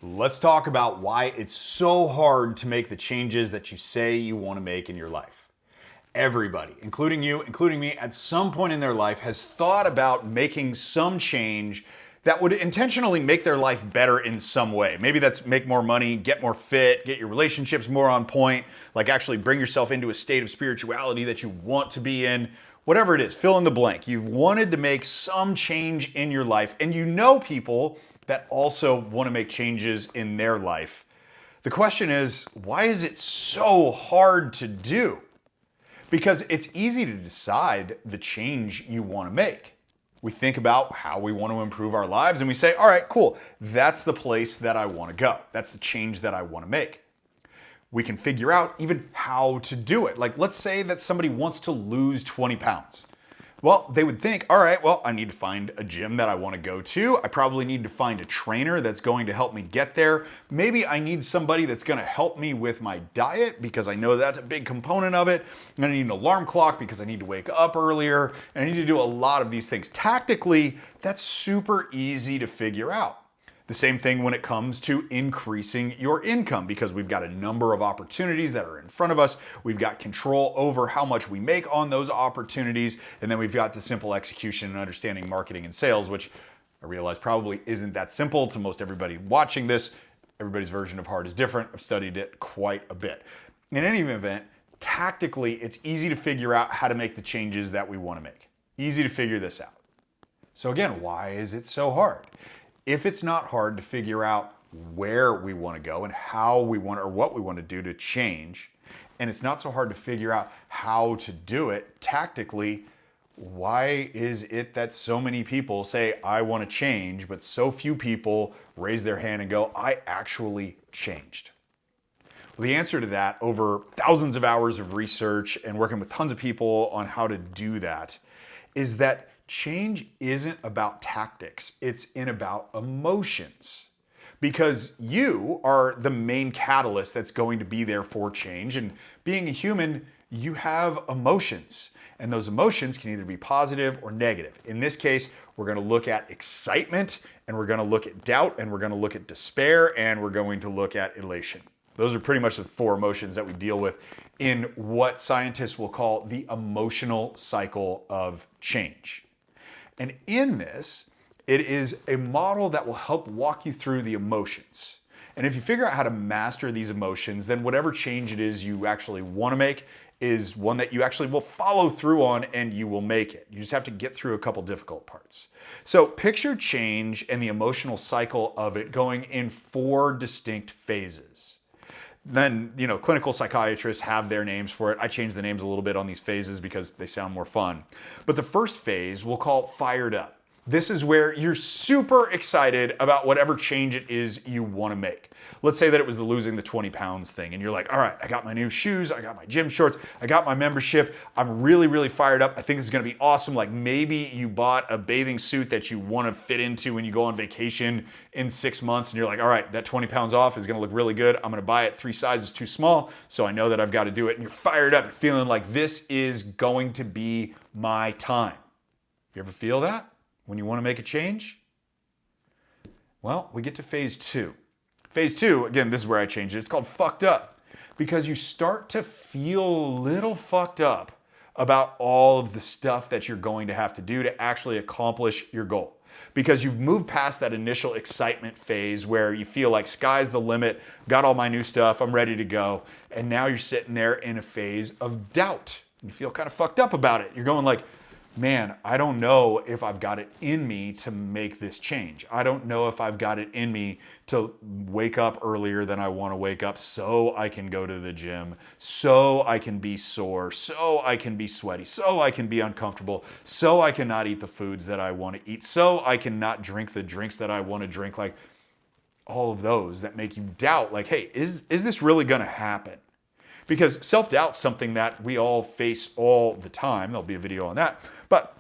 Let's talk about why it's so hard to make the changes that you say you want to make in your life. Everybody, including you, including me, at some point in their life has thought about making some change that would intentionally make their life better in some way. Maybe that's make more money, get more fit, get your relationships more on point, like actually bring yourself into a state of spirituality that you want to be in. Whatever it is, fill in the blank. You've wanted to make some change in your life, and you know people that also want to make changes in their life. The question is, why is it so hard to do? Because it's easy to decide the change you want to make. We think about how we want to improve our lives and we say, all right, cool, that's the place that I want to go. That's the change that I want to make. We can figure out even how to do it. Like, let's say that somebody wants to lose 20 pounds. Well, they would think, all right, well, I need to find a gym that I want to go to. I probably need to find a trainer that's going to help me get there. Maybe I need somebody that's going to help me with my diet because I know that's a big component of it. And I need an alarm clock because I need to wake up earlier. And I need to do a lot of these things. Tactically, that's super easy to figure out. The same thing when it comes to increasing your income, because we've got a number of opportunities that are in front of us. We've got control over how much we make on those opportunities. And then we've got the simple execution and understanding marketing and sales, which I realize probably isn't that simple to most everybody watching this. Everybody's version of hard is different. I've studied it quite a bit. In any event, tactically, it's easy to figure out how to make the changes that we want to make. Easy to figure this out. So again, why is it so hard? If it's not hard to figure out where we want to go and how we want or what we want to do to change, and it's not so hard to figure out how to do it tactically, why is it that so many people say, I want to change, but so few people raise their hand and go, I actually changed? Well, the answer to that, over thousands of hours of research and working with tons of people on how to do that, is that change isn't about tactics, it's about emotions. Because you are the main catalyst that's going to be there for change. And being a human, you have emotions. And those emotions can either be positive or negative. In this case, we're going to look at excitement, and we're going to look at doubt, and we're going to look at despair, and we're going to look at elation. Those are pretty much the four emotions that we deal with in what scientists will call the emotional cycle of change. And in this, it is a model that will help walk you through the emotions. And if you figure out how to master these emotions, then whatever change it is you actually want to make is one that you actually will follow through on, and you will make it. You just have to get through a couple difficult parts. So picture change and the emotional cycle of it going in 4 distinct phases. Then, clinical psychiatrists have their names for it. I changed the names a little bit on these phases because they sound more fun. But the first phase we'll call fired up. This is where you're super excited about whatever change it is you want to make. Let's say that it was the losing the 20 pounds thing, and you're like, all right, I got my new shoes, I got my gym shorts, I got my membership, I'm really, really fired up. I think this is going to be awesome. Like maybe you bought a bathing suit that you want to fit into when you go on vacation in 6 months, and you're like, all right, that 20 pounds off is going to look really good. I'm going to buy it 3 sizes too small, so I know that I've got to do it. And you're fired up, you're feeling like this is going to be my time. You ever feel that when you want to make a change? Well, we get to phase 2. Phase 2, again, this is where I changed it. It's called fucked up, because you start to feel a little fucked up about all of the stuff that you're going to have to do to actually accomplish your goal. Because you've moved past that initial excitement phase where you feel like sky's the limit, got all my new stuff, I'm ready to go. And now you're sitting there in a phase of doubt. You feel kind of fucked up about it. You're going like, man, I don't know if I've got it in me to make this change. I don't know if I've got it in me to wake up earlier than I want to wake up so I can go to the gym, so I can be sore, so I can be sweaty, so I can be uncomfortable, so I cannot eat the foods that I want to eat, so I cannot drink the drinks that I want to drink. Like all of those that make you doubt, like, hey, is this really going to happen? Because self-doubt's something that we all face all the time. There'll be a video on that. But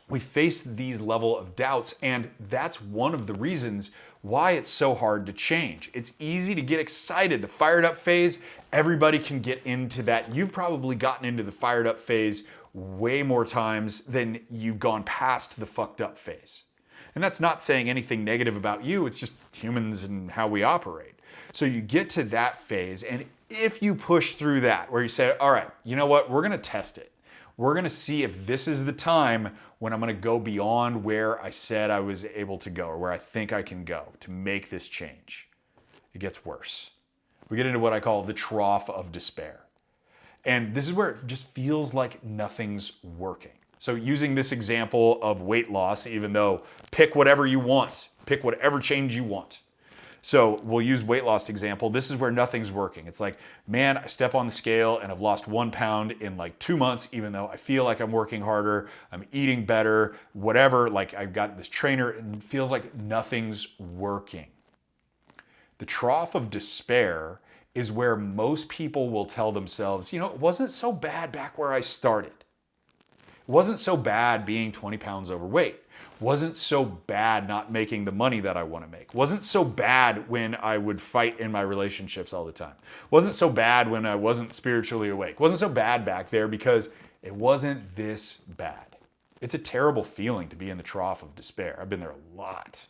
we face these level of doubts, and that's one of the reasons why it's so hard to change. It's easy to get excited. The fired up phase, everybody can get into that. You've probably gotten into the fired up phase way more times than you've gone past the fucked up phase. And that's not saying anything negative about you, it's just humans and how we operate. So you get to that phase, and if you push through that, where you say, all right, you know what, we're gonna test it. We're gonna see if this is the time when I'm gonna go beyond where I said I was able to go, or where I think I can go to make this change. It gets worse. We get into what I call the trough of despair. And this is where it just feels like nothing's working. So using this example of weight loss, even though pick whatever you want, pick whatever change you want. So we'll use weight loss example. This is where nothing's working. It's like, man, I step on the scale and I've lost 1 pound in like 2 months, even though I feel like I'm working harder, I'm eating better, whatever. Like I've got this trainer and it feels like nothing's working. The trough of despair is where most people will tell themselves, you know, it wasn't so bad back where I started. It wasn't so bad being 20 pounds overweight. Wasn't so bad not making the money that I want to make. Wasn't so bad when I would fight in my relationships all the time. Wasn't so bad when I wasn't spiritually awake. Wasn't so bad back there because it wasn't this bad. It's a terrible feeling to be in the trough of despair. I've been there a lot.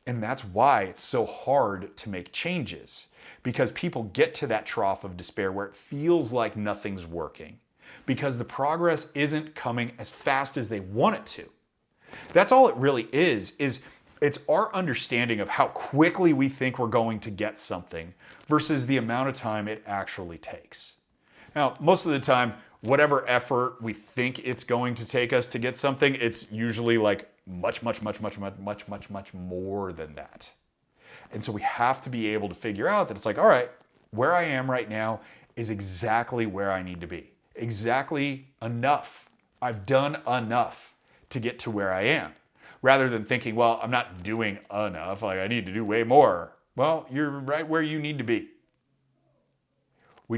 And that's why it's so hard to make changes, because people get to that trough of despair where it feels like nothing's working because the progress isn't coming as fast as they want it to. That's all it really is it's our understanding of how quickly we think we're going to get something versus the amount of time it actually takes. Now, most of the time, whatever effort we think it's going to take us to get something, it's usually like much more than that. And so we have to be able to figure out that it's like, all right, where I am right now is exactly where I need to be. Exactly enough. I've done enough to get to where I am. Rather than thinking, well, I'm not doing enough, like I need to do way more. Well, you're right where you need to be. We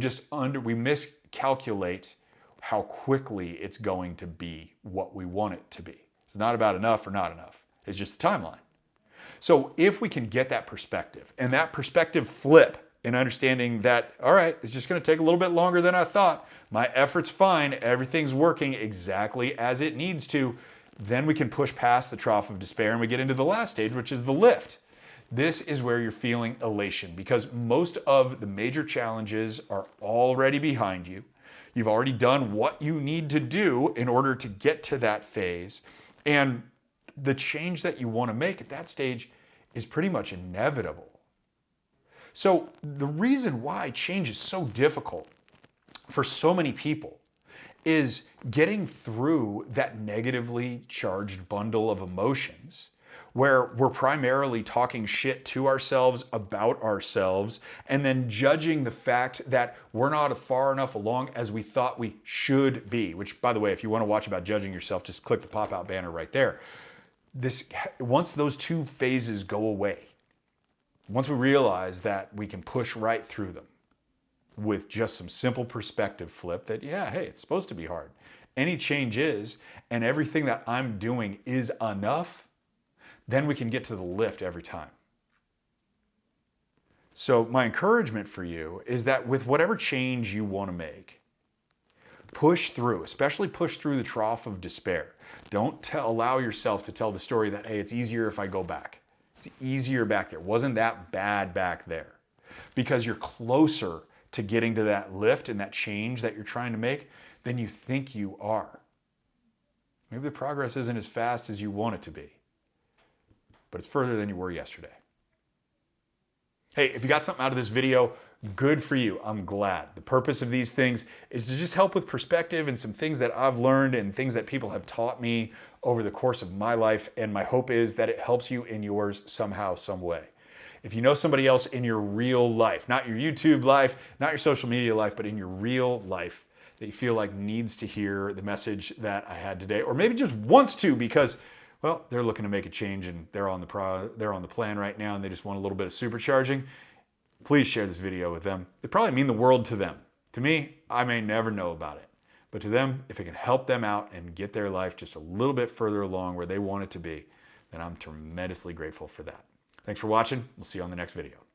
miscalculate how quickly it's going to be what we want it to be. It's not about enough or not enough. It's just the timeline. So if we can get that perspective and that perspective flip and understanding that, all right, it's just going to take a little bit longer than I thought. My effort's fine. Everything's working exactly as it needs to. Then we can push past the trough of despair and we get into the last stage, which is the lift. This is where you're feeling elation because most of the major challenges are already behind you. You've already done what you need to do in order to get to that phase. And the change that you want to make at that stage is pretty much inevitable. So the reason why change is so difficult for so many people is getting through that negatively charged bundle of emotions where we're primarily talking shit to ourselves about ourselves and then judging the fact that we're not far enough along as we thought we should be, which, by the way, if you want to watch about judging yourself, just click the pop-out banner right there. Once those two phases go away, once we realize that we can push right through them with just some simple perspective flip that, yeah, hey, it's supposed to be hard. Any change is, and everything that I'm doing is enough, then we can get to the lift every time. So my encouragement for you is that with whatever change you want to make, push through, especially push through the trough of despair. Don't allow yourself to tell the story that, hey, it's easier if I go back. It's easier back there. It wasn't that bad back there. Because you're closer to getting to that lift and that change that you're trying to make than you think you are. Maybe the progress isn't as fast as you want it to be, but it's further than you were yesterday. Hey, if you got something out of this video, good for you. I'm glad. The purpose of these things is to just help with perspective and some things that I've learned and things that people have taught me over the course of my life. And my hope is that it helps you in yours somehow, some way. If you know somebody else in your real life, not your YouTube life, not your social media life, but in your real life that you feel like needs to hear the message that I had today, or maybe just wants to because, well, they're looking to make a change and they're on the plan right now and they just want a little bit of supercharging, please share this video with them. It probably mean the world to them. To me, I may never know about it, but to them, if it can help them out and get their life just a little bit further along where they want it to be, then I'm tremendously grateful for that. Thanks for watching. We'll see you on the next video.